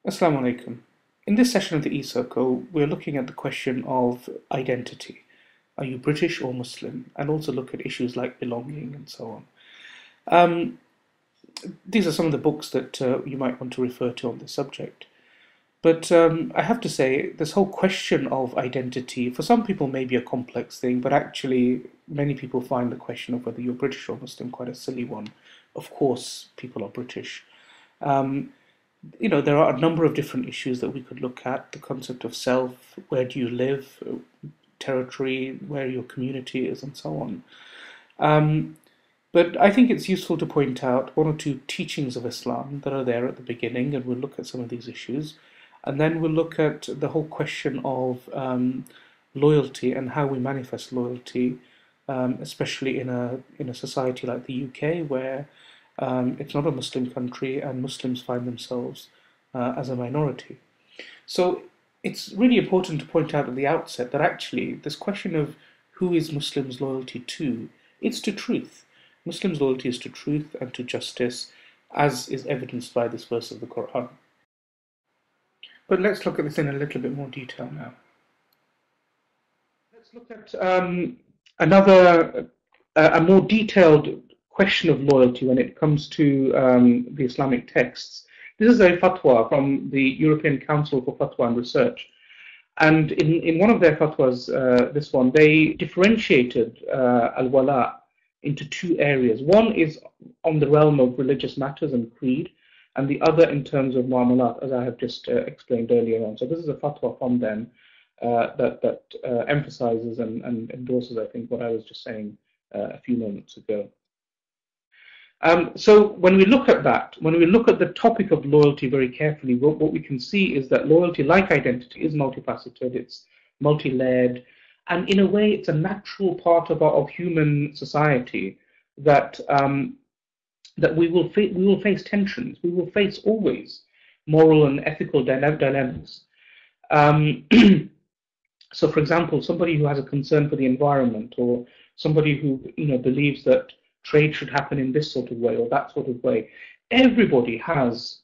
Assalamu alaikum. In this session of the e-circle, we're looking at the question of identity. Are you British or Muslim? And also look at issues like belonging and so on. These are some of the books that you might want to refer to on this subject. But I have to say, this whole question of identity, for some people may be a complex thing, but actually many people find the question of whether you're British or Muslim quite a silly one. Of course, people are British. There are a number of different issues that we could look at. The concept of self, where do you live, territory, where your community is, and so on. But I think it's useful to point out one or two teachings of Islam that are there at the beginning, and we'll look at some of these issues. And then we'll look at the whole question of loyalty and how we manifest loyalty, especially in a society like the UK, where it's not a Muslim country and Muslims find themselves as a minority. So it's really important to point out at the outset that actually this question of who is Muslims' loyalty to, it's to truth. Muslims' loyalty is to truth and to justice, as is evidenced by this verse of the Quran. But let's look at this in a little bit more detail now. Let's look at a more detailed question of loyalty when it comes to the Islamic texts. This is a fatwa from the European Council for Fatwa and Research. And in one of their fatwas, this one, they differentiated al-wala into two areas. One is on the realm of religious matters and creed, and the other in terms of muamalat, as I have just explained earlier on. So this is a fatwa from them that emphasizes and endorses, I think, what I was just saying a few moments ago. So when we look at that, when we look at the topic of loyalty very carefully, what we can see is that loyalty, like identity, is multifaceted, it's multi-layered, and in a way it's a natural part of human society that we will face tensions, we will face always moral and ethical dilemmas. So for example, somebody who has a concern for the environment, or somebody who believes that trade should happen in this sort of way or that sort of way. Everybody has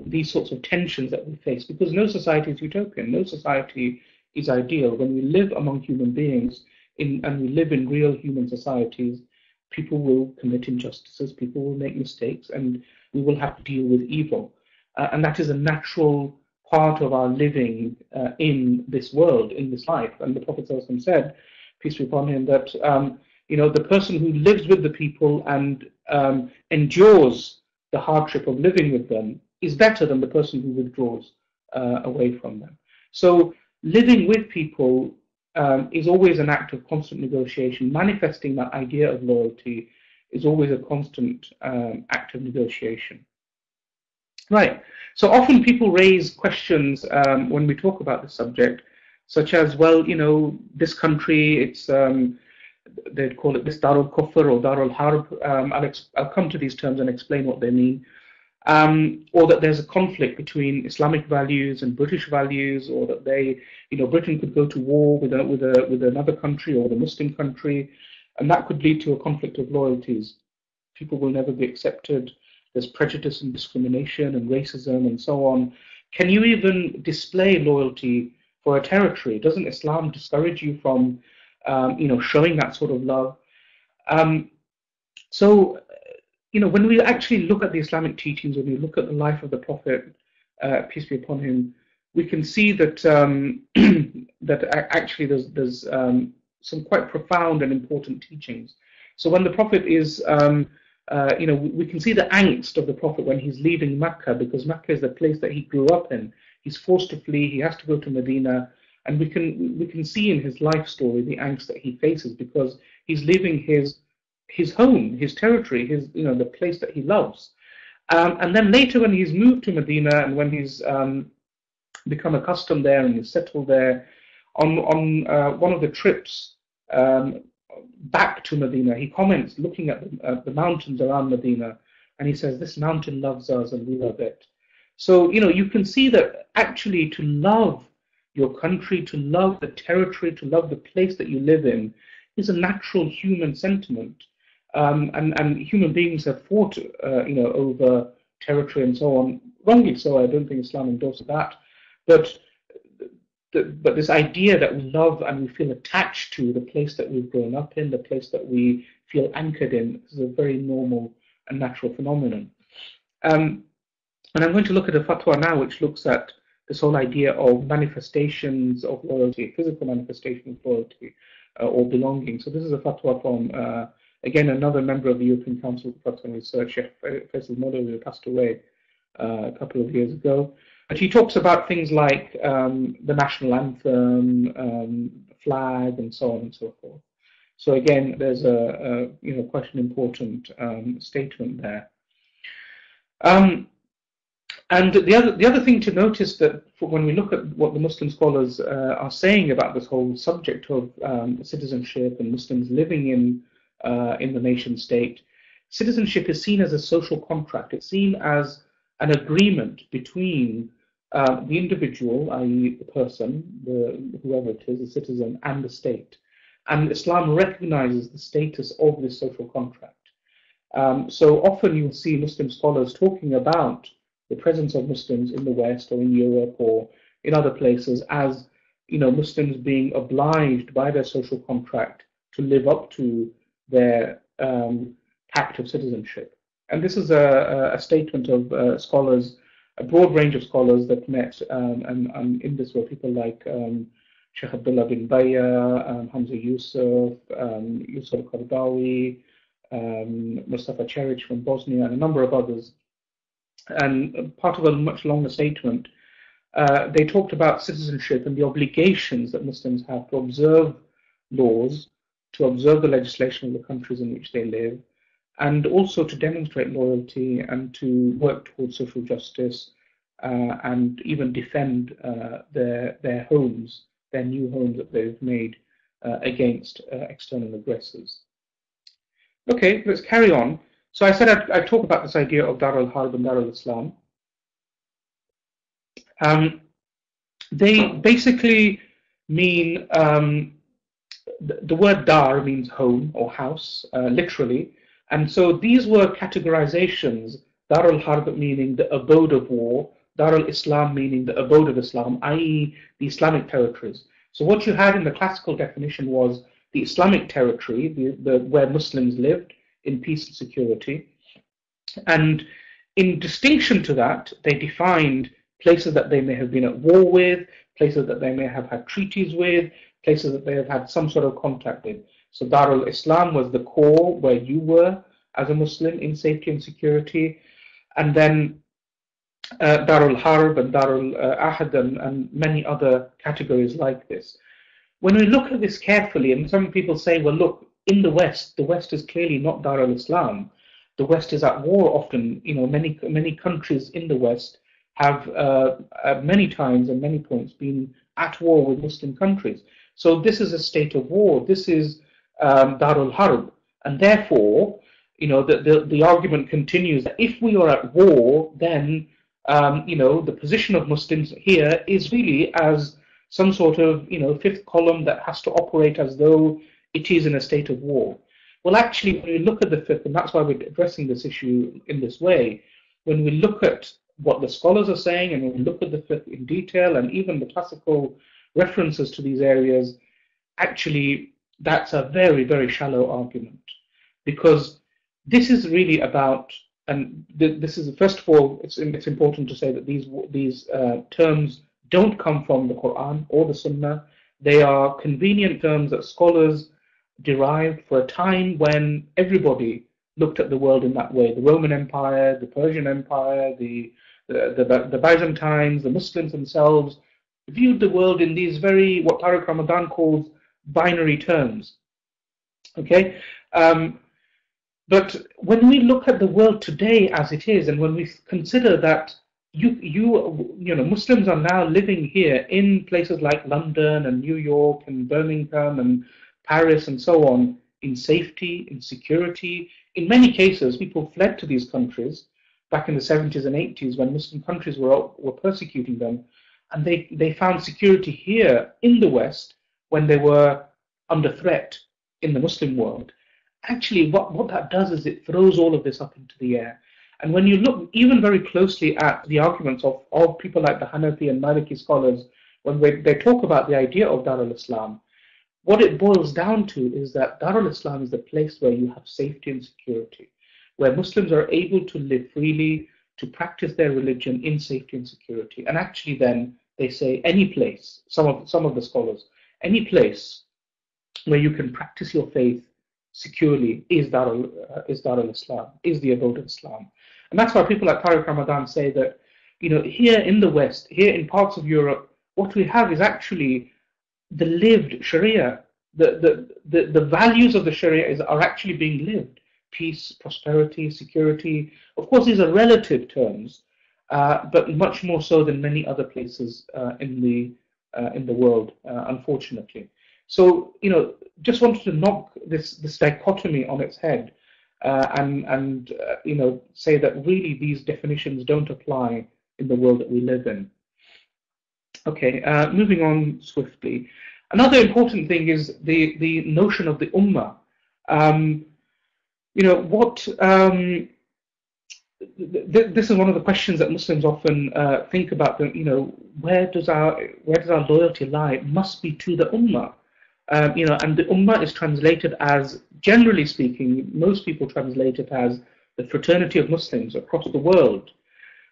these sorts of tensions that we face, because no society is utopian, no society is ideal. When we live among human beings and we live in real human societies, people will commit injustices, people will make mistakes, and we will have to deal with evil. And that is a natural part of our living in this world, in this life. And the Prophet ﷺ said, peace be upon him, that the person who lives with the people and endures the hardship of living with them is better than the person who withdraws away from them. So living with people is always an act of constant negotiation. Manifesting that idea of loyalty is always a constant act of negotiation. Right. So often people raise questions when we talk about this subject, such as, well, this country, it's they'd call it this Darul Kufr or Darul Harb. I'll come to these terms and explain what they mean. Or that there's a conflict between Islamic values and British values, or that Britain could go to war with another country or the Muslim country, and that could lead to a conflict of loyalties. People will never be accepted. There's prejudice and discrimination and racism and so on. Can you even display loyalty for a territory? Doesn't Islam discourage you from showing that sort of love? So when we actually look at the Islamic teachings, when we look at the life of the Prophet, peace be upon him, we can see that that actually there's some quite profound and important teachings. So when the Prophet is, we can see the angst of the Prophet when he's leaving Mecca, because Mecca is the place that he grew up in. He's forced to flee. He has to go to Medina. And we can see in his life story the angst that he faces, because he's leaving his his home, his territory, his the place that he loves. And then later, when he's moved to Medina and when he's become accustomed there and he's settled there, on one of the trips back to Medina, he comments looking at the mountains around Medina, and he says, "This mountain loves us, and we love it." So you can see that actually to love your country, to love the territory, to love the place that you live in, is a natural human sentiment. And human beings have fought, over territory and so on. Wrongly so. I don't think Islam endorses that. But this idea that we love and we feel attached to the place that we've grown up in, the place that we feel anchored in, is a very normal and natural phenomenon. And I'm going to look at a fatwa now, which looks at this whole idea of manifestations of loyalty, physical manifestations of loyalty or belonging. So this is a fatwa from again, another member of the European Council for Fatwa and Research, Sheikh Faisal Modawi, who passed away a couple of years ago. And he talks about things like the national anthem, flag, and so on and so forth. So again, there's quite an important statement there. And the other thing to notice that when we look at what the Muslim scholars are saying about this whole subject of citizenship and Muslims living in the nation state, citizenship is seen as a social contract. It's seen as an agreement between the individual, i.e. the person, whoever it is, the citizen, and the state. And Islam recognizes the status of this social contract. So often you'll see Muslim scholars talking about the presence of Muslims in the West or in Europe or in other places as Muslims being obliged by their social contract to live up to their pact of citizenship. And this is a statement of scholars, a broad range of scholars that met, and in this were people like Sheikh Abdullah bin Baya, Hamza Yusuf, Yusuf Qardawi, Mustafa Cheric from Bosnia, and a number of others. And part of a much longer statement, they talked about citizenship and the obligations that Muslims have to observe laws, to observe the legislation of the countries in which they live, and also to demonstrate loyalty and to work towards social justice and even defend their homes, their new homes that they've made against external aggressors. Okay, let's carry on. So I said I'd talk about this idea of Dar al-Harb and Dar al-Islam. They basically mean, the word Dar means home or house, literally. And so these were categorizations, Dar al-Harb meaning the abode of war, Dar al-Islam meaning the abode of Islam, i.e. the Islamic territories. So what you had in the classical definition was the Islamic territory, where Muslims lived in peace and security. And in distinction to that, they defined places that they may have been at war with, places that they may have had treaties with, places that they have had some sort of contact with. So Dar al-Islam was the core where you were as a Muslim in safety and security. And then Dar al-Harb and Dar al-Ahad and many other categories like this. When we look at this carefully, and some people say, well, look, in the West is clearly not Dar al-Islam. The West is at war often. Many countries in the West have many times and many points been at war with Muslim countries. So this is a state of war. This is Dar al-Harb. And therefore, the argument continues that if we are at war, then the position of Muslims here is really as some sort of fifth column that has to operate as though it is in a state of war. Well, actually, when we look at the fifth, and that's why we're addressing this issue in this way, when we look at what the scholars are saying and when we look at the fifth in detail and even the classical references to these areas, actually that's a very, very shallow argument, because this is really about, and this is, first of all, it's important to say that these terms don't come from the Quran or the Sunnah. They are convenient terms that scholars derived for a time when everybody looked at the world in that way. The Roman Empire, the Persian Empire, the Byzantines, the Muslims themselves viewed the world in these very, what Tariq Ramadan calls, binary terms. Okay? But when we look at the world today as it is, and when we consider that Muslims are now living here in places like London and New York and Birmingham and Paris and so on, in safety, in security. In many cases, people fled to these countries back in the 70s and 80s when Muslim countries were persecuting them, and they found security here in the West when they were under threat in the Muslim world. Actually, what that does is it throws all of this up into the air. And when you look even very closely at the arguments of people like the Hanafi and Maliki scholars, when they talk about the idea of Darul Islam, what it boils down to is that Darul Islam is the place where you have safety and security, where Muslims are able to live freely, to practice their religion in safety and security. And actually then they say any place, some of the scholars, any place where you can practice your faith securely is Darul Islam, is the abode of Islam. And that's why people like Tariq Ramadan say that, here in the West, here in parts of Europe, what we have is actually the lived Sharia. The values of the Sharia are actually being lived. Peace, prosperity, security. Of course, these are relative terms, but much more so than many other places in the world, unfortunately. So, just wanted to knock this dichotomy on its head, and say that really these definitions don't apply in the world that we live in. Okay, moving on swiftly. Another important thing is the notion of the ummah. This is one of the questions that Muslims often think about. Where does our loyalty lie? It must be to the ummah. And the ummah is translated as, generally speaking, most people translate it as the fraternity of Muslims across the world.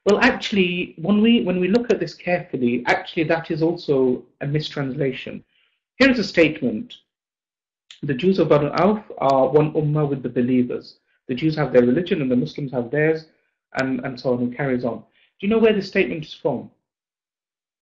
Well, actually, when we look at this carefully, actually that is also a mistranslation. Here is a statement: the Jews of Banu Auf are one ummah with the believers. The Jews have their religion and the Muslims have theirs, and so on, and carries on. Do you know where this statement is from?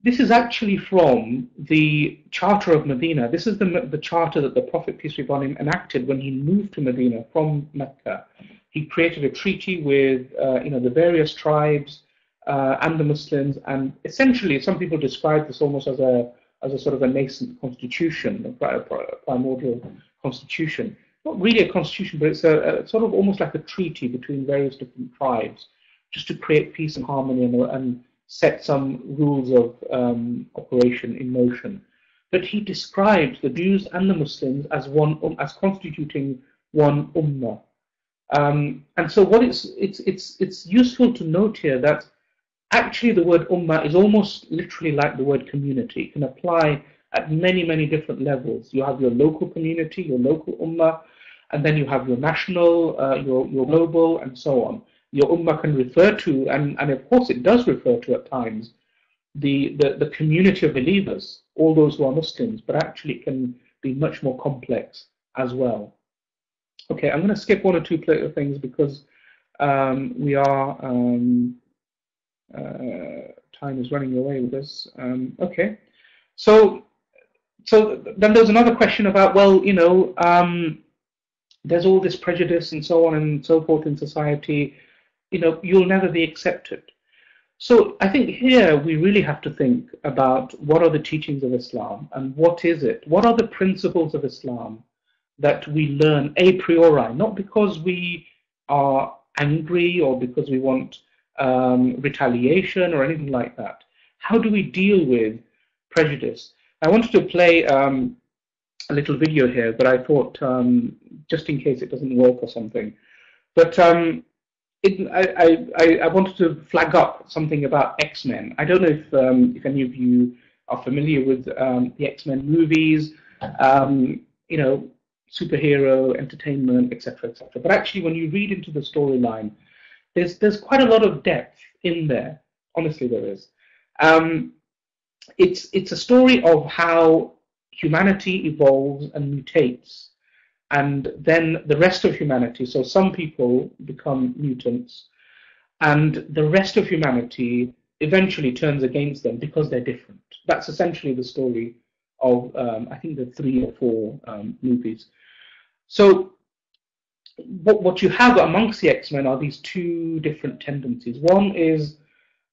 This is actually from the Charter of Medina. This is the charter that the Prophet, peace be upon him, enacted when he moved to Medina from Mecca. He created a treaty with the various tribes and the Muslims, and essentially some people describe this almost as a sort of a nascent constitution, a primordial constitution. Not really a constitution, but it's a sort of almost like a treaty between various different tribes, just to create peace and harmony and set some rules of operation in motion. But he describes the Jews and the Muslims as as constituting one ummah. And so it's useful to note here that actually the word ummah is almost literally like the word community. It can apply at many, many different levels. You have your local community, your local ummah, and then you have your national, your global, and so on. Your ummah can refer to, and of course it does refer to at times, the community of believers, all those who are Muslims, but actually it can be much more complex as well. Okay, I'm going to skip one or two things because we are time is running away with us. Okay, so then there's another question about, well, there's all this prejudice and so on and so forth in society. You'll never be accepted. So I think here we really have to think about what are the teachings of Islam and what is it? What are the principles of Islam that we learn a priori, not because we are angry or because we want retaliation or anything like that. How do we deal with prejudice? I wanted to play a little video here, but I thought just in case it doesn't work or something. But I wanted to flag up something about X-Men. I don't know if any of you are familiar with the X-Men movies, superhero, entertainment, etc., etc. But actually, when you read into the storyline, there's quite a lot of depth in there. Honestly, there is. It's a story of how humanity evolves and mutates, and then the rest of humanity, so some people become mutants, and the rest of humanity eventually turns against them because they're different. That's essentially the story of, I think, the 3 or 4 movies. So what you have amongst the X-Men are these two different tendencies. One is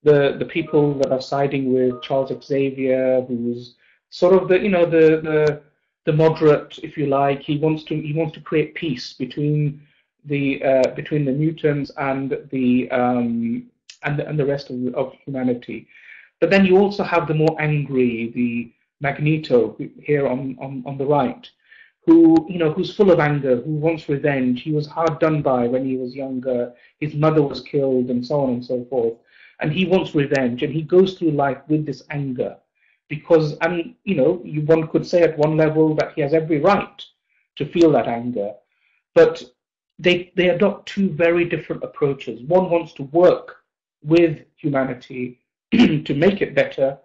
the people that are siding with Charles Xavier, who's sort of the moderate, if you like. He wants to create peace between the mutants and the rest of humanity. But then you also have the more angry, the Magneto here on the right, who's full of anger, who wants revenge. He was hard done by when he was younger. His mother was killed, and so on and so forth. And he wants revenge, and he goes through life with this anger, because, and one could say at one level that he has every right to feel that anger, but they adopt two very different approaches. One wants to work with humanity to make it better,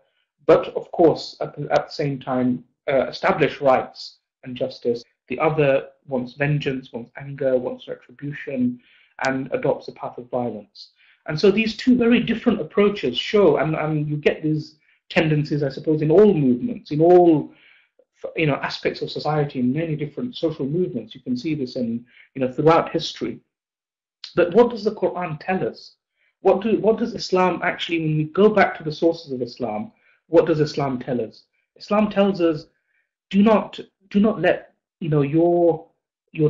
but of course at the same time establish rights and justice. The other wants vengeance, wants anger, wants retribution, and adopts a path of violence. And so these two very different approaches show, and you get these tendencies, I suppose, in all movements, in all aspects of society, in many different social movements. You can see this in throughout history. But what does the Quran tell us? What does Islam actually, when we go back to the sources of Islam, what does Islam tell us? Islam tells us, do not let your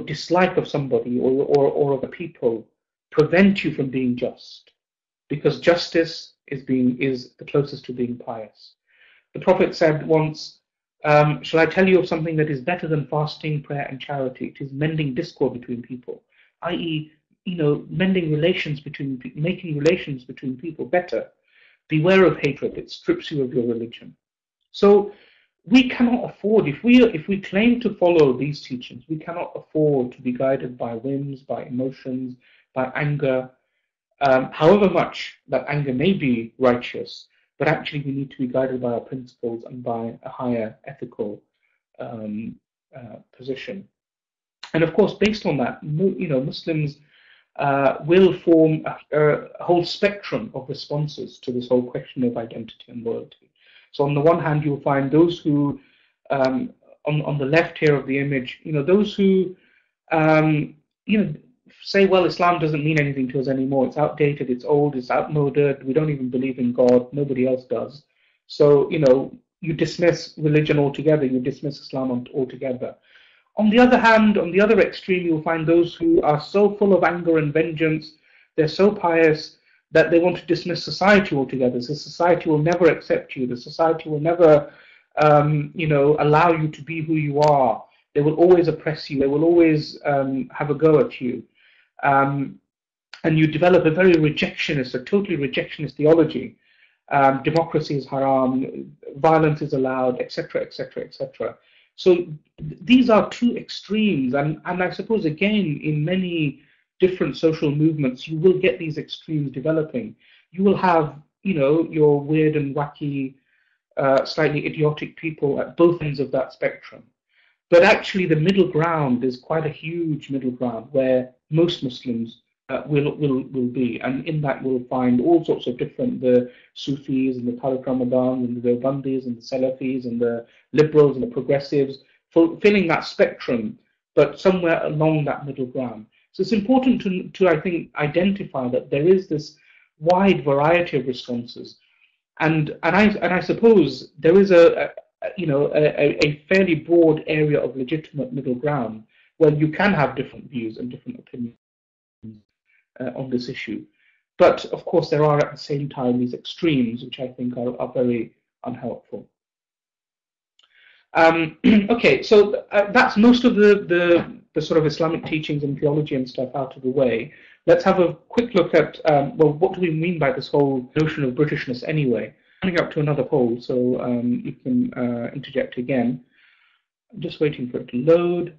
dislike of somebody or of a people prevent you from being just, because justice is the closest to being pious. The Prophet said once, shall I tell you of something that is better than fasting, prayer, and charity? It is mending discord between people, i.e., making relations between people better. Beware of hatred; it strips you of your religion. So we cannot afford, if we claim to follow these teachings, we cannot afford to be guided by whims, by emotions, by anger, however much that anger may be righteous. But actually, we need to be guided by our principles and by a higher ethical position. And of course, based on that, Muslims will form a whole spectrum of responses to this whole question of identity and loyalty. So on the one hand, you'll find those who, on the left here of the image, those who, say, well, Islam doesn't mean anything to us anymore. It's outdated, it's old, it's outmoded. We don't even believe in God. Nobody else does. So, you dismiss religion altogether. You dismiss Islam altogether. On the other hand, on the other extreme, you'll find those who are so full of anger and vengeance, they're so pious that they want to dismiss society altogether. So society will never accept you. The society will never, allow you to be who you are. They will always oppress you. They will always have a go at you. And you develop a very totally rejectionist theology. Democracy is haram, violence is allowed, etc., etc., etc. So these are two extremes, and I suppose, again, in many different social movements, you will get these extremes developing. You will have, your weird and wacky, slightly idiotic people at both ends of that spectrum. But actually, the middle ground is quite a huge middle ground where most Muslims will be, and in that we'll find all sorts of different, the Sufis and the Tariq Ramadan and the Deobandis and the Salafis and the liberals and the progressives, filling that spectrum, but somewhere along that middle ground. So it's important to I think, identify that there is this wide variety of responses, and I suppose there is a fairly broad area of legitimate middle ground where you can have different views and different opinions on this issue. But of course, there are at the same time these extremes, which I think are very unhelpful. Okay, so that's most of the sort of Islamic teachings and theology and stuff out of the way. Let's have a quick look at, what do we mean by this whole notion of Britishness anyway? Coming up to another poll, so you can interject again. I'm just waiting for it to load.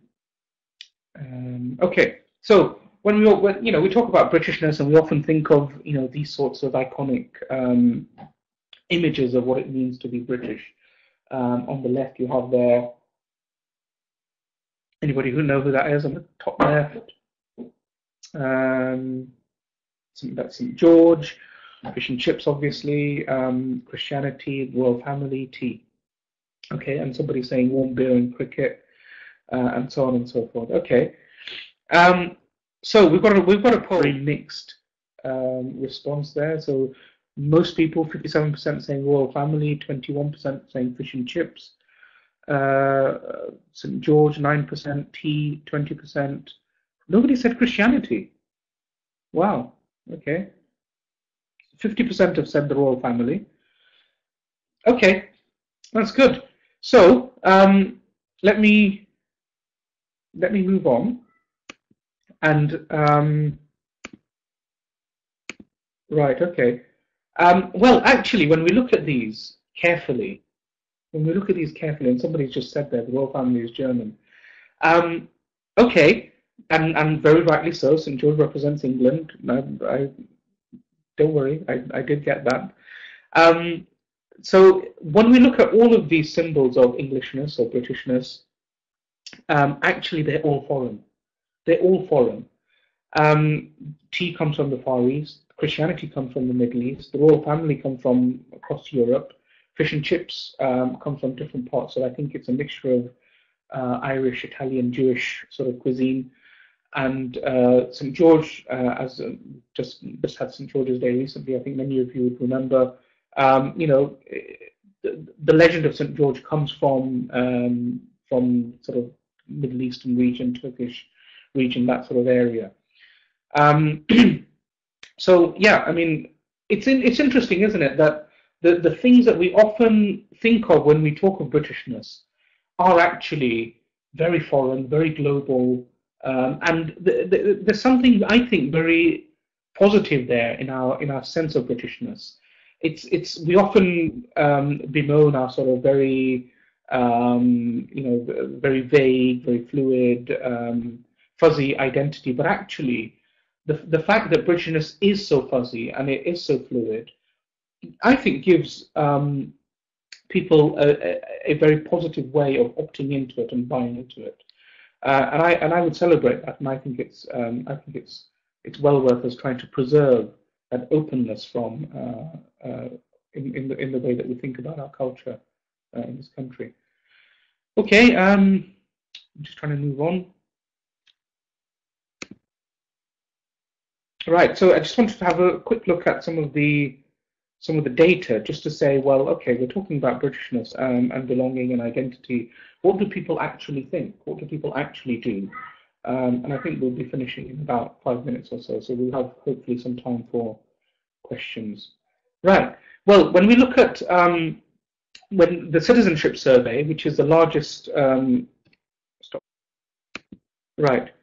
Okay, so when we talk about Britishness, and we often think of these sorts of iconic images of what it means to be British. On the left, you have there. Anybody who know who that is on the top left? That's St. George, fish and chips, obviously. Christianity, royal family, tea. Okay, and somebody saying warm beer and cricket, and so on and so forth. Okay. So we've got a very mixed response there. So most people, 57% saying royal family, 21% saying fish and chips, St. George 9%, tea 20%. Nobody said Christianity. Wow. Okay. 50% have said the royal family. Okay, that's good. So let me move on. And right, okay. Well, actually, when we look at these carefully, and somebody's just said there, the royal family is German. Okay, and very rightly so. St. George represents England. I don't worry, I did get that. So when we look at all of these symbols of Englishness or Britishness, actually they're all foreign. They're all foreign. Tea comes from the Far East. Christianity comes from the Middle East. The royal family come from across Europe. Fish and chips come from different parts. So I think it's a mixture of Irish, Italian, Jewish sort of cuisine. And St. George, as just had St. George's Day recently, I think many of you would remember. The legend of St. George comes from sort of Middle Eastern region, Turkish region, that sort of area. So yeah, I mean, it's interesting, isn't it, that the things that we often think of when we talk of Britishness are actually very foreign, very global, and there's something I think very positive there in our sense of Britishness. We often bemoan our sort of very very vague, very fluid, fuzzy identity, but actually the fact that Britishness is so fuzzy and it is so fluid, I think gives people a very positive way of opting into it and buying into it, and I would celebrate that, and I think it's well worth us trying to preserve that openness from in the way that we think about our culture in this country. Okay, I'm just trying to move on. Right, so I just wanted to have a quick look at some of the data, just to say, well, okay, we're talking about Britishness and belonging and identity. What do people actually think? What do people actually do? And I think we'll be finishing in about 5 minutes or so, so we'll have hopefully some time for questions. Right. Well, when we look at when the citizenship survey, which is the largest, right.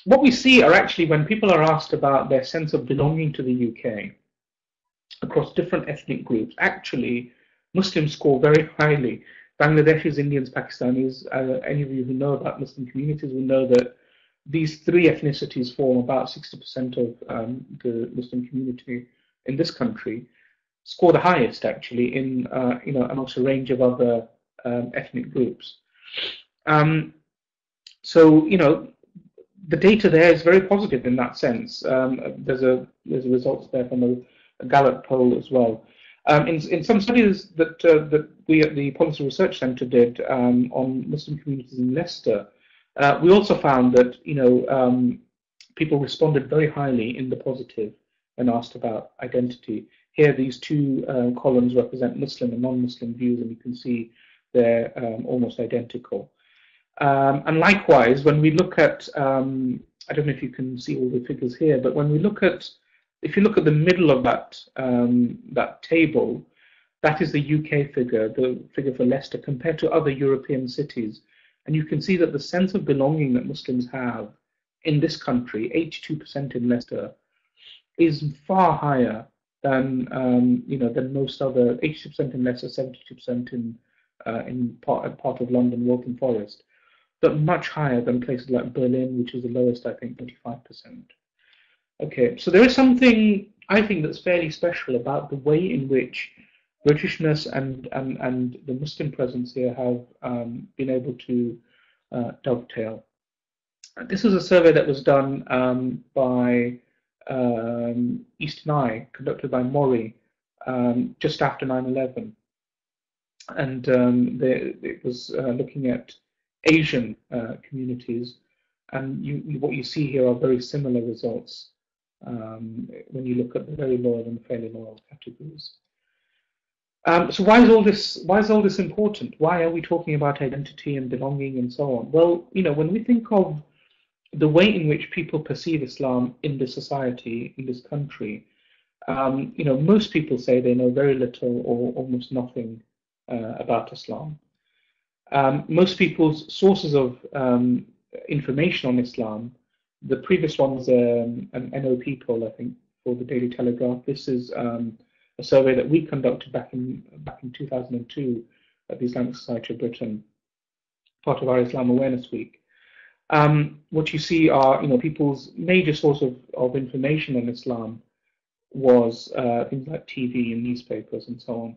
What we see are actually when people are asked about their sense of belonging to the UK across different ethnic groups, actually Muslims score very highly. Bangladeshis, Indians, Pakistanis, any of you who know about Muslim communities will know that these three ethnicities form about 60% of the Muslim community in this country, score the highest actually in amongst a range of other ethnic groups. So the data there is very positive in that sense. There's a results there from a Gallup poll as well. In some studies that we at the Policy Research Centre did on Muslim communities in Leicester, we also found that people responded very highly in the positive when asked about identity. Here, these two columns represent Muslim and non-Muslim views, and you can see they're almost identical. And likewise, when we look at, I don't know if you can see all the figures here, but when we look at, if you look at the middle of that table, that is the UK figure, the figure for Leicester compared to other European cities. And you can see that the sense of belonging that Muslims have in this country, 82% in Leicester, is far higher than than most other. 82% in Leicester, 72% in part of London, Waltham Forest, but much higher than places like Berlin, which is the lowest, I think, 25%. Okay, so there is something I think that's fairly special about the way in which Britishness and the Muslim presence here have been able to dovetail. This is a survey that was done by Eastern Eye, conducted by Mori, just after 9/11, and it was looking at Asian communities, And what you see here are very similar results when you look at the very loyal and fairly loyal categories. So why is all this? Why is all this important? Why are we talking about identity and belonging and so on? Well, when we think of the way in which people perceive Islam in this society, in this country, most people say they know very little or almost nothing about Islam. Most people's sources of information on Islam, the previous one was an NOP poll, I think, for the Daily Telegraph. This is a survey that we conducted back in 2002 at the Islamic Society of Britain, part of our Islam Awareness Week. What you see are, people's major source of information on Islam was things like TV and newspapers and so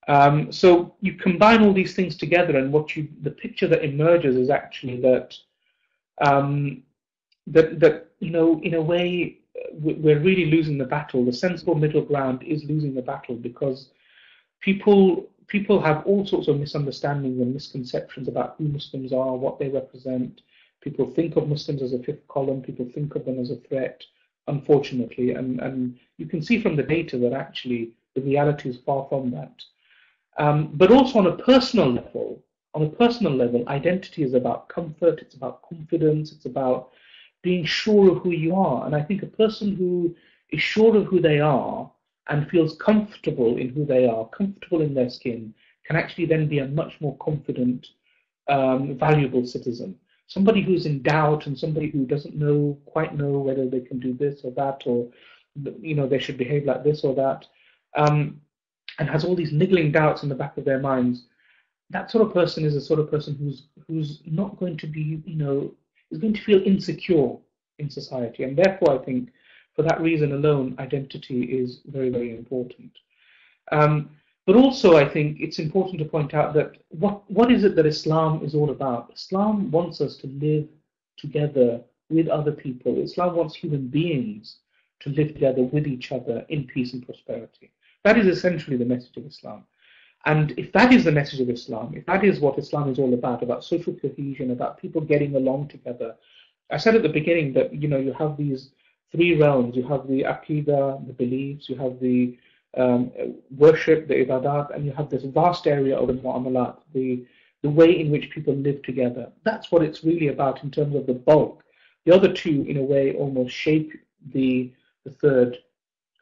on. So you combine all these things together, and the picture that emerges is actually that in a way we're really losing the battle. The sensible middle ground is losing the battle because people have all sorts of misunderstandings and misconceptions about who Muslims are, what they represent. People think of Muslims as a fifth column. People think of them as a threat, unfortunately, and you can see from the data that actually the reality is far from that. But also on a personal level, identity is about comfort, it's about confidence, it's about being sure of who you are. And I think a person who is sure of who they are and feels comfortable in who they are, comfortable in their skin, can actually then be a much more confident, valuable citizen. Somebody who's in doubt and somebody who doesn't quite know whether they can do this or that, or they should behave like this or that, and has all these niggling doubts in the back of their minds, that sort of person is a sort of person who's not going to be, is going to feel insecure in society. And therefore, I think for that reason alone, identity is very, very important. But also, I think it's important to point out that what is it that Islam is all about? Islam wants us to live together with other people. Islam wants human beings to live together with each other in peace and prosperity. That is essentially the message of Islam. And if that is the message of Islam, if that is what Islam is all about social cohesion, about people getting along together, I said at the beginning that, you have these three realms. You have the aqidah, the beliefs, you have the worship, the ibadat, and you have this vast area of the mu'amalat, the way in which people live together. That's what it's really about in terms of the bulk. The other two, in a way, almost shape the third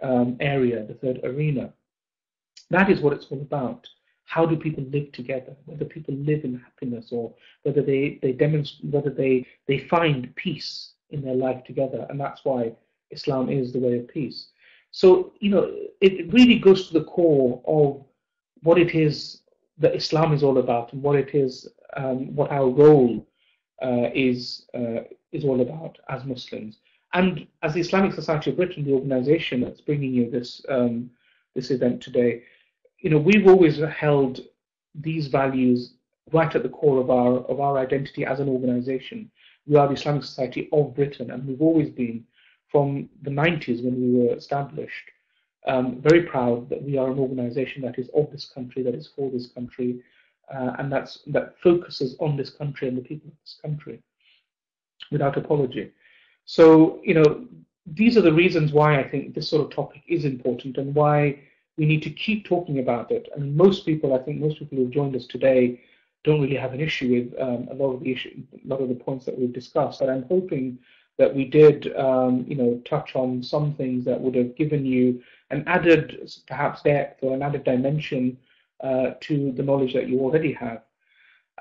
area, the third arena. That is what it's all about. How do people live together? Whether people live in happiness, or whether they demonstrate, whether they find peace in their life together. And that's why Islam is the way of peace. So, it really goes to the core of what it is that Islam is all about, and what it is, what our role is all about as Muslims. And as the Islamic Society of Britain, the organisation that's bringing you this event today, we've always held these values right at the core of our identity as an organisation. We are the Islamic Society of Britain, and we've always been, from the 90s when we were established, very proud that we are an organisation that is of this country, that is for this country, and that focuses on this country and the people of this country without apology. So, these are the reasons why I think this sort of topic is important and why we need to keep talking about it. I mean, most people who have joined us today don't really have an issue with a lot of the points that we've discussed. But I'm hoping that we did, touch on some things that would have given you an added, perhaps, depth or an added dimension to the knowledge that you already have.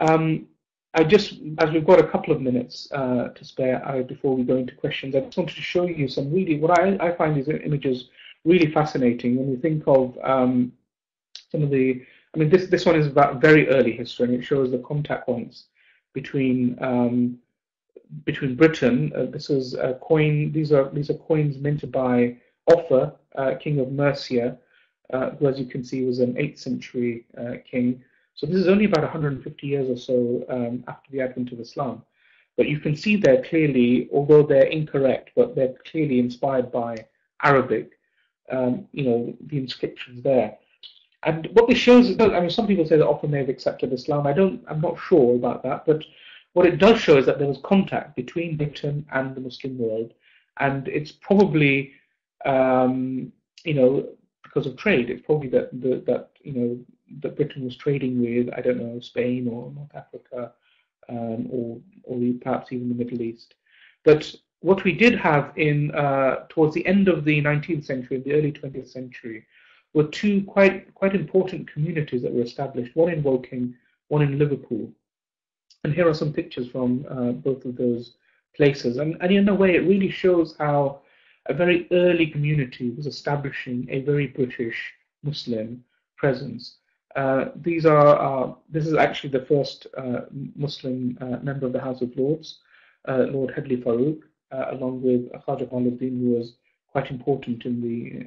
As we've got a couple of minutes to spare before we go into questions, I just wanted to show you some really, what I find these images really fascinating when we think of some of the, this one is about very early history, and it shows the contact points between Britain. This is a coin. These are coins minted by Offa, King of Mercia, who, as you can see, was an 8th century king. So this is only about 150 years or so after the advent of Islam. But you can see there clearly, although they're incorrect, but they're clearly inspired by Arabic. The inscriptions there. And what this shows, some people say that Offa may have accepted Islam. I'm not sure about that, but what it does show is that there was contact between Britain and the Muslim world, and it's probably, you know, because of trade. It's probably that you know, that Britain was trading with, I don't know, Spain or North Africa, or perhaps even the Middle East. But what we did have in towards the end of the 19th century and the early 20th century were two quite important communities that were established. One in Woking, one in Liverpool. And here are some pictures from both of those places. And in a way, it really shows how a very early community was establishing a very British Muslim presence. This is actually the first Muslim member of the House of Lords, Lord Headley Farouk, along with Khaja Kamaluddin, who was quite important in the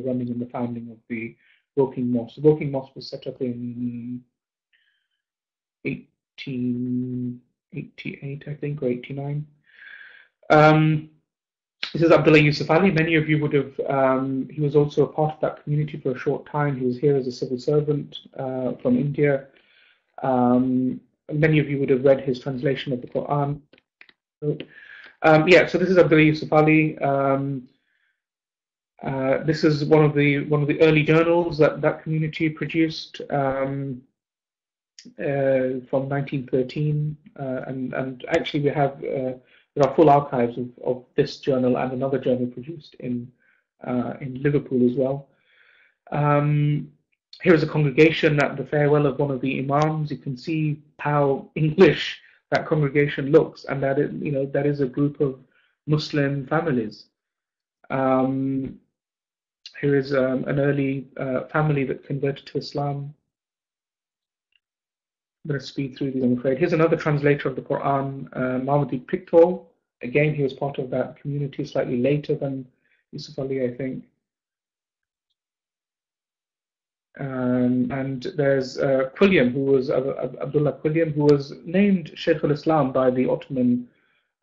running and the founding of the Woking Mosque. The Woking Mosque was set up in 1888, I think, or 89. This is Abdullah Yusuf Ali. Many of you would have, he was also a part of that community for a short time. He was here as a civil servant from India. Many of you would have read his translation of the Quran. Yeah, so this is Abdullah Yusuf Ali. This is one of the early journals that community produced from 1913, and actually we have there are full archives of this journal and another journal produced in Liverpool as well. Here is a congregation at the farewell of one of the imams. You can see how English that congregation looks, and that you know, that is a group of Muslim families. Here is an early family that converted to Islam. I'm going to speed through these, I'm afraid. Here's another translator of the Quran, Mahmudi Pictol. Again, he was part of that community slightly later than Yusuf Ali, I think. And there's Quilliam, who was Abdullah Quilliam, who was named Sheikh al-Islam by the Ottoman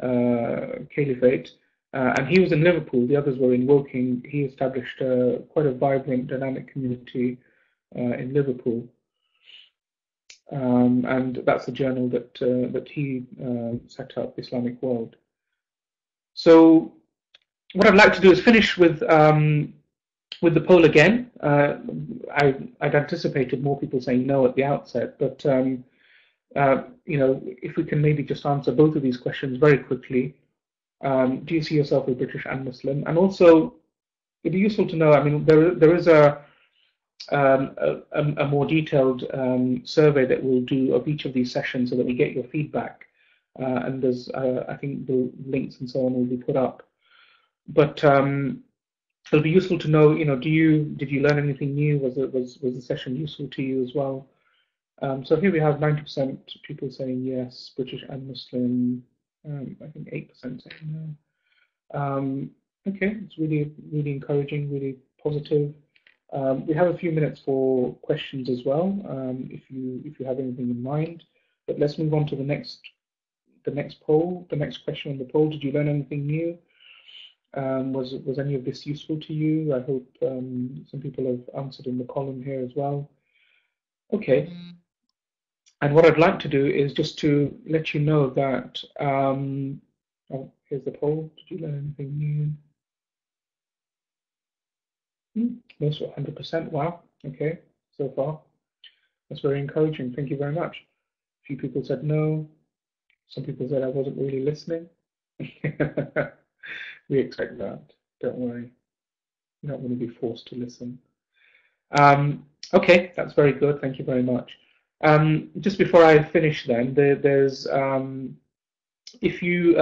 Caliphate. And he was in Liverpool, the others were in Woking. He established quite a vibrant, dynamic community in Liverpool. And that's the journal that he set up, Islamic World. So what I'd like to do is finish with the poll again. I'd anticipated more people saying no at the outset, but you know, if we can maybe just answer both of these questions very quickly. Do you see yourself as British and Muslim? And also, it'd be useful to know, I mean, there is a more detailed survey that we'll do of each of these sessions so that we get your feedback. And there's, I think the links and so on will be put up. But it'll be useful to know, you know, did you learn anything new? Was the session useful to you as well? So here we have 90% people saying yes, British and Muslim. I think 8% saying no. Okay, it's really encouraging, really positive. We have a few minutes for questions as well, if you have anything in mind. But let's move on to the next poll, the next question on the poll. Did you learn anything new? Was any of this useful to you? I hope some people have answered in the column here as well. Okay. And what I'd like to do is just to let you know that, oh, here's the poll. Did you learn anything new? Most 100%. Wow. Okay, so far. That's very encouraging. Thank you very much. A few people said no. Some people said I wasn't really listening. We expect that. Don't worry. You're not going to be forced to listen. Okay, that's very good. Thank you very much. Just before I finish then, there's if you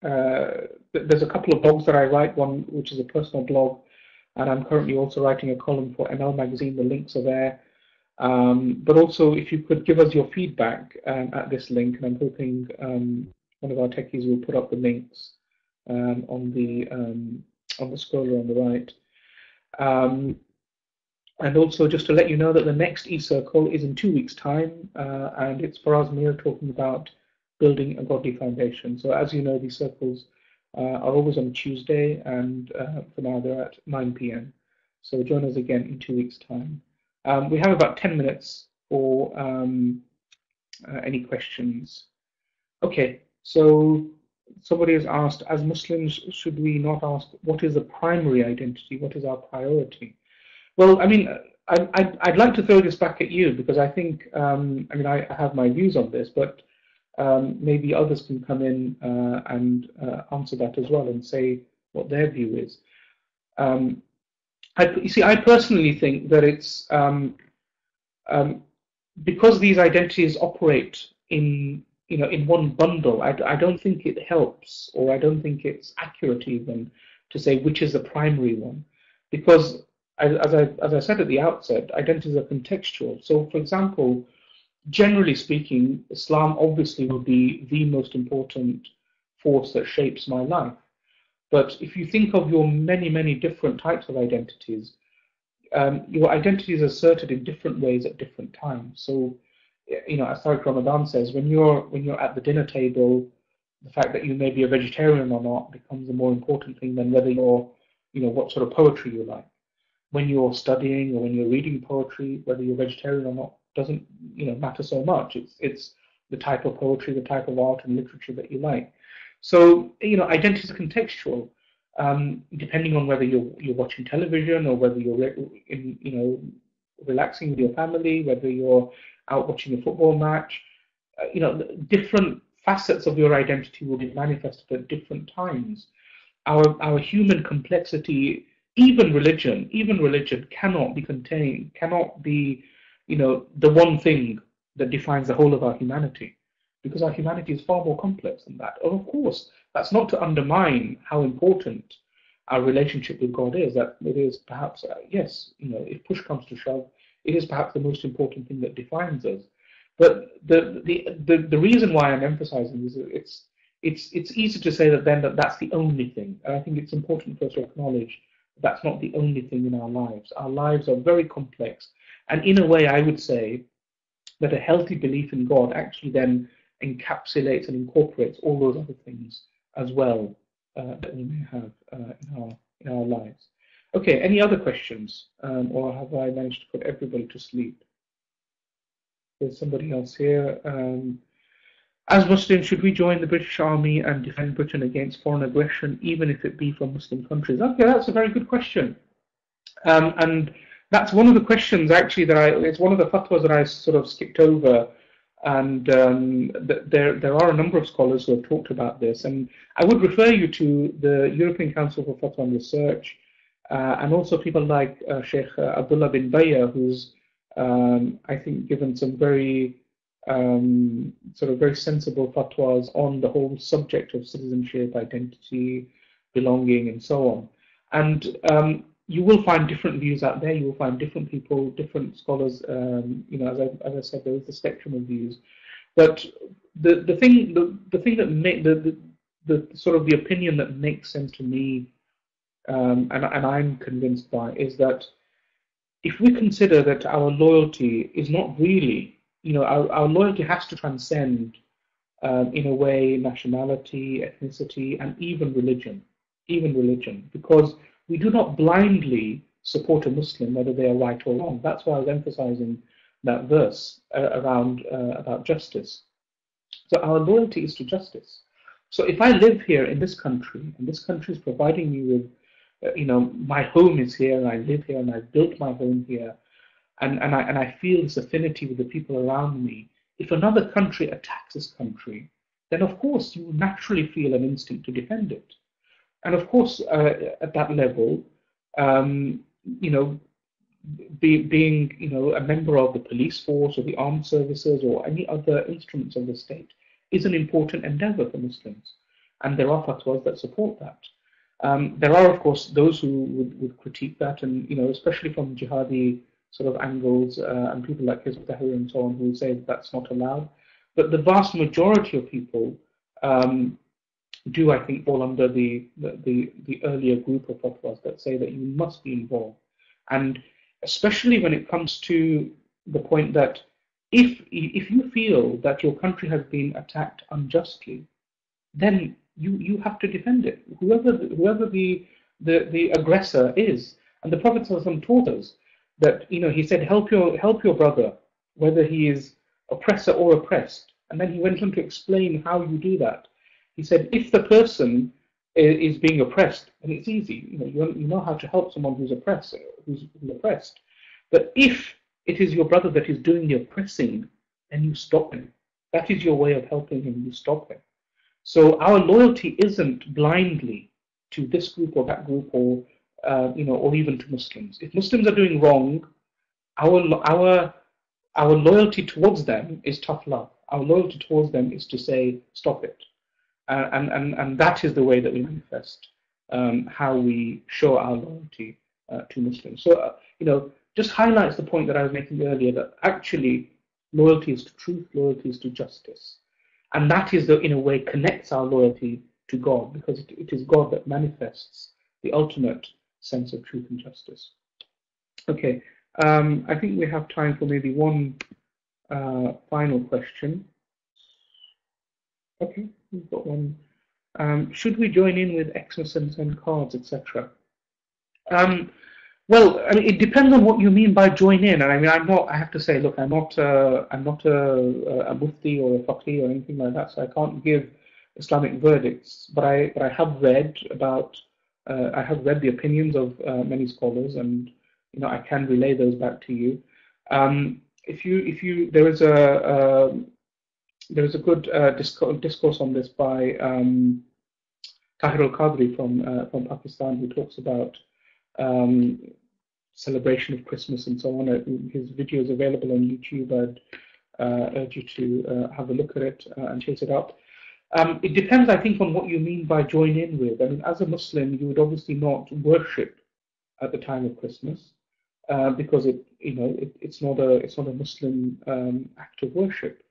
there's a couple of blogs that I write, one which is a personal blog, and I'm currently also writing a column for ML Magazine. The links are there. But also, if you could give us your feedback at this link, and I'm hoping one of our techies will put up the links on the scroller on the right. And also, just to let you know that the next eCircle is in 2 weeks' time, and it's Faraz Mir talking about building a godly foundation. So, as you know, these circles are always on Tuesday, and for now they're at 9 p.m. So join us again in 2 weeks' time. We have about 10 minutes for any questions Okay, so somebody has asked, as Muslims, should we not ask what is the primary identity? What is our priority? Well, I mean, I'd like to throw this back at you because I think, I mean, I have my views on this, but maybe others can come in and answer that as well and say what their view is. Um, you see, I personally think that it's um, because these identities operate in in one bundle. I don't think it helps, or I don't think it's accurate even to say which is the primary one, because as I said at the outset, identities are contextual. So, for example, generally speaking, Islam obviously will be the most important force that shapes my life. But if you think of your many different types of identities, your identity is asserted in different ways at different times. So, as Tariq Ramadan says, when you're at the dinner table, the fact that you may be a vegetarian or not becomes a more important thing than whether what sort of poetry you like. When you're studying or when you're reading poetry, whether you're vegetarian or not doesn't matter so much. It's the type of poetry, the type of art and literature that you like. So identity is contextual, depending on whether you're watching television or whether you're relaxing with your family, whether you're out watching a football match. Different facets of your identity will be manifested at different times. Our human complexity, even religion cannot be contained, cannot be, the one thing that defines the whole of our humanity, because our humanity is far more complex than that. And of course, that's not to undermine how important our relationship with God is. That it is perhaps, yes, if push comes to shove, it is perhaps the most important thing that defines us. But the reason why I'm emphasizing this is it's easy to say that's the only thing. And I think it's important for us to acknowledge that's not the only thing in our lives. Our lives are very complex. And in a way, I would say that a healthy belief in God actually then encapsulates and incorporates all those other things as well that we may have in our lives. Okay, any other questions? Or have I managed to put everybody to sleep? There's somebody else here. As Muslims, should we join the British Army and defend Britain against foreign aggression, even if it be from Muslim countries? Okay, that's a very good question. And that's one of the questions, actually, it's one of the fatwas that I sort of skipped over. And there are a number of scholars who have talked about this. And I would refer you to the European Council for Fatwa and Research, and also people like Sheikh Abdullah bin Bayya, who's, I think, given some very sort of very sensible fatwas on the whole subject of citizenship, identity, belonging, and so on. And you will find different views out there. You will find different people, different scholars. As I said, there is a spectrum of views. But the thing that the sort of the opinion that makes sense to me, and I'm convinced by, is that if we consider that our loyalty is not really, our loyalty has to transcend, in a way, nationality, ethnicity, and even religion, because we do not blindly support a Muslim, whether they are right or wrong. That's why I was emphasizing that verse around about justice. So our loyalty is to justice. So if I live here in this country, and this country is providing me with, my home is here, and I live here, and I've built my home here, and I feel this affinity with the people around me. If another country attacks this country, then of course you naturally feel an instinct to defend it. And of course, at that level, being a member of the police force or the armed services or any other instruments of the state is an important endeavor for Muslims, and there are fatwas that support that. There are, of course, those who would critique that, and especially from jihadi sort of angles, and people like Hizb ut-Tahrir and so on, who say that that's not allowed. But the vast majority of people do, I think, fall under the earlier group of fatwas that say that you must be involved, and especially when it comes to the point that if you feel that your country has been attacked unjustly, then you have to defend it, whoever the aggressor is. And the Prophet ﷺ taught us that he said, help your brother, whether he is oppressor or oppressed. And then he went on to explain how you do that. He said, if the person is being oppressed, and it's easy, you know how to help someone who's oppressed, But if it is your brother that is doing the oppressing, then you stop him. That is your way of helping him. You stop him. So our loyalty isn't blindly to this group or that group, or or even to Muslims. If Muslims are doing wrong, our loyalty towards them is tough love. Our loyalty towards them is to say, stop it. And that is the way that we manifest how we show our loyalty to Muslims. So, just highlights the point that I was making earlier, that actually loyalty is to truth, loyalty is to justice. And that is, in a way, connects our loyalty to God, because it is God that manifests the ultimate sense of truth and justice. Okay, I think we have time for maybe one final question. Okay, we've got one. Should we join in with Xmas and send cards, etc.? Well, I mean, it depends on what you mean by join in. And I mean, I have to say, look, I'm not a mufti or a faqih or anything like that, so I can't give Islamic verdicts. But I have read the opinions of many scholars, and I can relay those back to you. There is a good discourse on this by Tahir al-Qadri from Pakistan, who talks about celebration of Christmas and so on. His video is available on YouTube. I'd urge you to have a look at it and chase it up. It depends, I think, on what you mean by join in with. I mean, as a Muslim, you would obviously not worship at the time of Christmas because it's not a Muslim act of worship.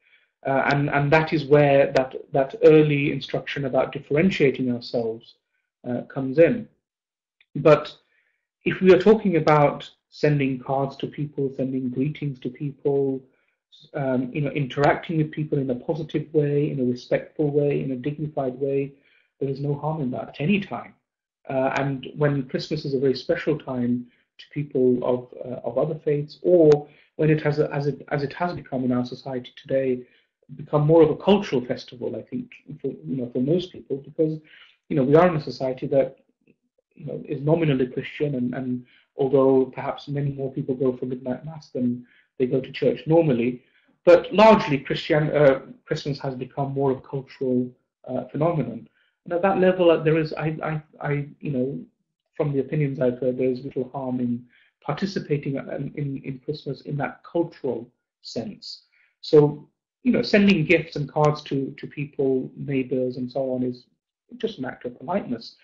And that is where that early instruction about differentiating ourselves comes in. But if we are talking about sending cards to people, sending greetings to people, interacting with people in a positive way, in a respectful way, in a dignified way, there is no harm in that at any time. And when Christmas is a very special time to people of other faiths, or when it has, as it has become in our society today, become more of a cultural festival, I think, for most people, because we are in a society that is nominally Christian, and although perhaps many more people go for midnight mass than they go to church normally, but largely Christmas has become more of a cultural phenomenon. And at that level, there is, from the opinions I've heard, there is little harm in participating in Christmas in that cultural sense. So, sending gifts and cards to people, neighbors, and so on is just an act of politeness.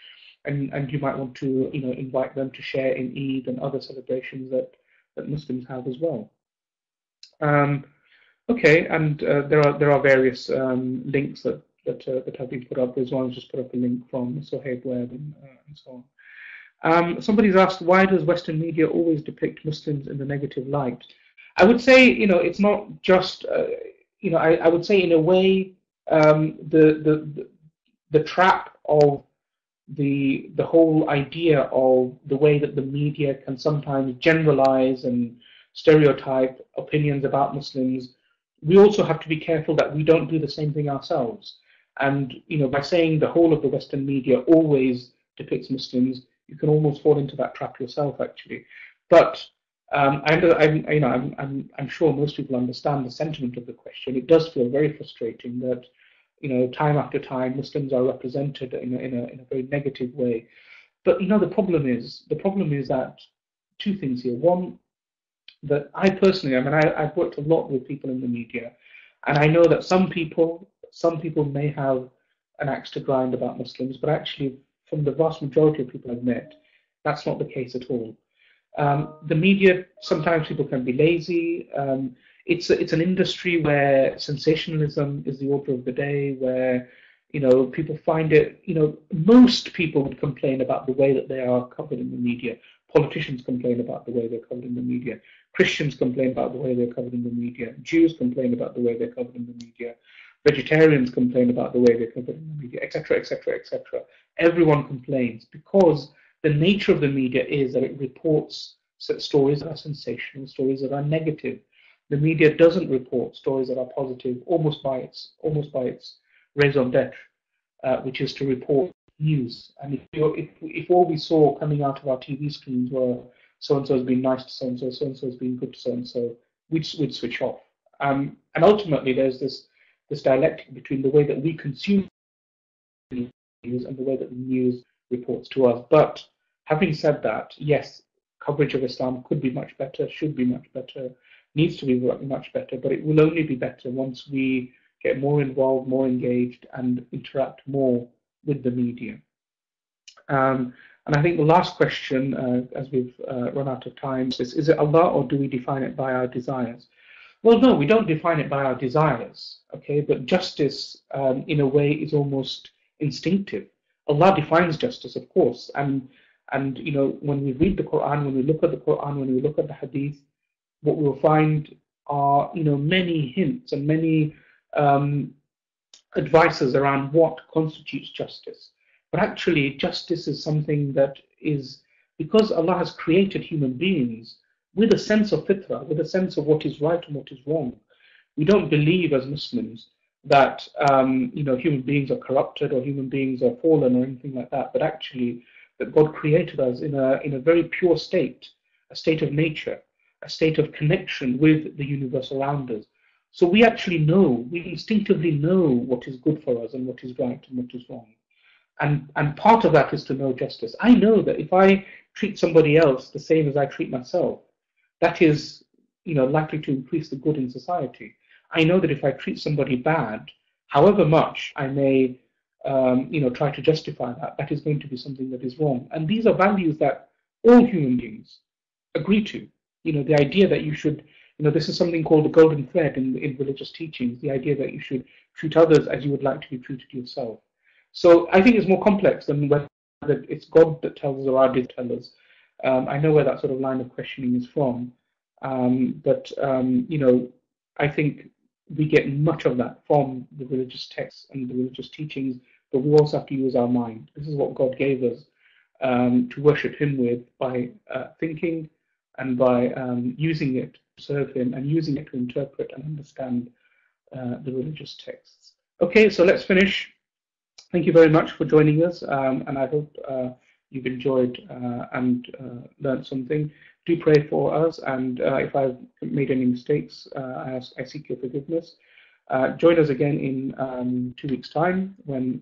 And you might want to, invite them to share in Eid and other celebrations that Muslims have as well. Okay, and there are various links that have been put up. There's one just put up a link from Sohaib Webb and so on. Somebody's asked, why does Western media always depict Muslims in the negative light? I would say, it's not just, I would say in a way, the trap of the whole idea of the way that the media can sometimes generalize and stereotype opinions about Muslims, we also have to be careful that we don't do the same thing ourselves. And by saying the whole of the Western media always depicts Muslims, you can almost fall into that trap yourself, actually. But I'm sure most people understand the sentiment of the question. It does feel very frustrating that time after time, Muslims are represented in a very negative way. But the problem is that two things here. One, that I personally, I've worked a lot with people in the media, and I know that some people may have an axe to grind about Muslims, but actually, from the vast majority of people I've met, that's not the case at all. The media, sometimes people can be lazy. It's an industry where sensationalism is the order of the day, where people find it, most people would complain about the way that they are covered in the media. Politicians complain about the way they're covered in the media. Christians complain about the way they're covered in the media. Jews complain about the way they're covered in the media. Vegetarians complain about the way they're covered in the media, etc., etc., etc. Everyone complains because the nature of the media is that it reports stories that are sensational, stories that are negative. The media doesn't report stories that are positive almost by its raison d'etre, which is to report news. And if all we saw coming out of our TV screens were so and so has been nice to so and so has been good to so and so, we'd switch off. And ultimately, there's this dialectic between the way that we consume news and the way that the news reports to us. But having said that, yes, coverage of Islam could be much better, should be much better, needs to be much better, but it will only be better once we get more involved, more engaged, and interact more with the media. And I think the last question, as we've run out of time, is it Allah or do we define it by our desires? Well, no, we don't define it by our desires, okay? But justice, in a way, is almost instinctive. Allah defines justice, of course, and when we read the Quran, when we look at the Quran, when we look at the Hadith, what we'll find are many hints and many advices around what constitutes justice. But actually, justice is something that is, because Allah has created human beings with a sense of fitrah, with a sense of what is right and what is wrong. We don't believe as Muslims that human beings are corrupted or human beings are fallen or anything like that, but actually that God created us in a very pure state, a state of nature, a state of connection with the universe around us. So we actually know, we instinctively know what is good for us and what is right and what is wrong. And part of that is to know justice. I know that if I treat somebody else the same as I treat myself, that is likely to increase the good in society. I know that if I treat somebody bad, however much I may try to justify that, that is going to be something that is wrong. And these are values that all human beings agree to. The idea that you should, this is something called the golden thread in religious teachings, the idea that you should treat others as you would like to be treated yourself. So I think it's more complex than whether it's God that tells us or our did tell us. I know where that sort of line of questioning is from, but I think we get much of that from the religious texts and the religious teachings, but we also have to use our mind. This is what God gave us to worship Him with by thinking and by using it to serve Him and using it to interpret and understand the religious texts. Okay, so let's finish. Thank you very much for joining us, and I hope you've enjoyed and learned something. Do pray for us, and if I've made any mistakes, I seek your forgiveness. Join us again in 2 weeks' time when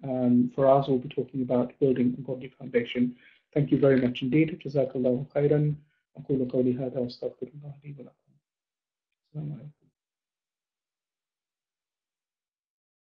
Faraz will be talking about building a godly foundation. Thank you very much indeed. Jazakallahu khairan. أقول قولي هذا وأستغفر الله لي ولكم. السلام عليكم.